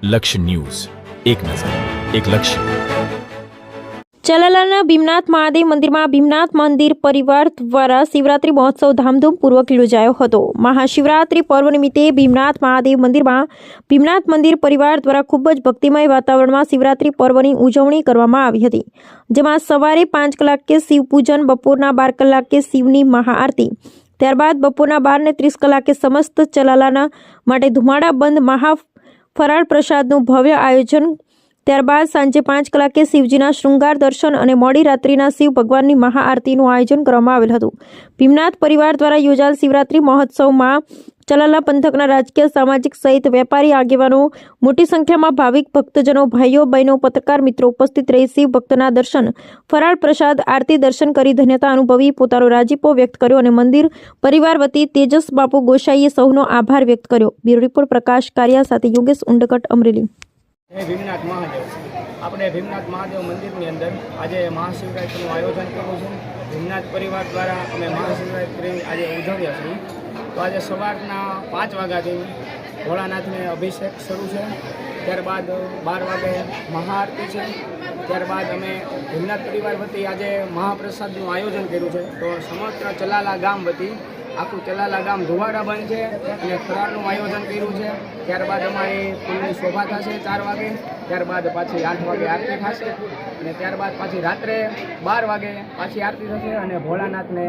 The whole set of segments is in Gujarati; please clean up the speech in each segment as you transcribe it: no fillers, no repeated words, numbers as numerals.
લક્ષ્ય ન્યૂઝ, એક નજર, એક લક્ષ્ય. ચલાલાના ભીમનાથ મહાદેવ મંદિરમાં ભીમનાથ મંદિર પરિવાર દ્વારા શિવરાત્રી મહોત્સવ ધામધૂમપૂર્વક યોજાયો હતો. મહાશિવરાત્રી પર્વ નિમિત્તે ભીમનાથ મહાદેવ મંદિરમાં ભીમનાથ મંદિર પરિવાર દ્વારા ખૂબ જ ભક્તિમય વાતાવરણમાં શિવરાત્રી પર્વની ઉજવણી કરવામાં આવી હતી, જેમાં સવારે 5 કલાકે શિવ પૂજન, બપોરના 12 કલાકે શિવની મહાઆરતી, ત્યારબાદ બપોરના 12:30 કલાકે સમસ્ત ચલાલાના માટે ધુમાડા બંધ મહાફરાળ પ્રસાદનું ભવ્ય આયોજન, ત્યારબાદ સાંજે 5 કલાકે શિવજીના શૃંગાર દર્શન અને મોડી રાત્રિના શિવ ભગવાનની મહાઆરતીનું આયોજન કરવામાં આવેલ હતું. ભીમનાથ પરિવાર દ્વારા યોજાયેલ શિવરાત્રી મહોત્સવમાં ચલાલા પંથકના રાજકીય, સામાજિક સહિત વેપારી આગેવાનો, મોટી સંખ્યામાં ભાવિક ભક્તજનો, ભાઈઓ બહેનો, પત્રકાર મિત્રો ઉપસ્થિત રહી શિવ ભક્તના દર્શન, ફરાળ પ્રસાદ, આરતી દર્શન કરી ધન્યતા અનુભવી પોતાનો રાજીપો વ્યક્ત કર્યો અને મંદિર પરિવાર વતી તેજસ બાપુ ગોસાઈએ સૌનો આભાર વ્યક્ત કર્યો. બ્યુરો રિપોર્ટ પ્રકાશ કારિયા સાથે યોગેશ ઉંડકટ, અમરેલી. ભીમનાથ મહાદેવ, આપણે ભીમનાથ મહાદેવ મંદિરની અંદર આજે મહાશિવરાત્રિનું આયોજન કર્યું છે. ભીમનાથ પરિવાર દ્વારા અમે મહાશિવરાત્રિ આજે ઉજવીએ છીએ. તો આજે સવારના 5 વાગ્યાથી ભોળાનાથને અભિષેક શરૂ છે, ત્યારબાદ 12 વાગે મહાઆરતી છે, ત્યારબાદ અમે ભીમનાથ પરિવાર વતી આજે મહાપ્રસાદનું આયોજન કર્યું છે. તો સમગ્ર ચલાલા ગામ વતી આખું ચલાલા ગામ ધુવાડા બંધ છે અને ફરાળનું આયોજન કર્યું છે. ત્યારબાદ અમારી ફૂલની શોભા થશે 4 વાગે, ત્યારબાદ પાછી 8 વાગે આરતી થશે અને ત્યારબાદ પાછી રાત્રે 12 વાગે પાછી આરતી થશે અને ભોળાનાથને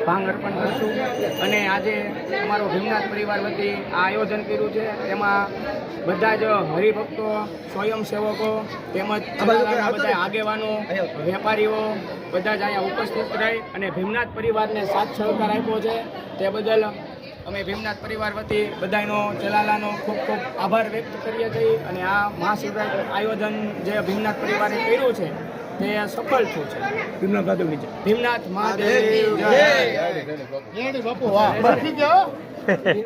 ભાંગ અર્પણ કરશું. અને આજે અમારો ભીમનાથ પરિવાર વતી આ આયોજન કર્યું છે. તેમાં બધા જ હરિભક્તો, સ્વયંસેવકો તેમજ બધા આગેવાનો, વેપારીઓ બધા જ અહીંયા ઉપસ્થિત રહી અને ભીમનાથ પરિવારને સાથ સહકાર આપ્યો છે. તે બદલ અમે ભીમનાથ પરિવાર વતી બધાનો ચલાલાનો ખૂબ ખૂબ આભાર વ્યક્ત કરીએ છીએ. અને આ મહાશિવરાત્રી આયોજન જે ભીમનાથ પરિવારે કર્યું છે તે સફળ થયું છે. ભીમનાથ મહાદેવ જય.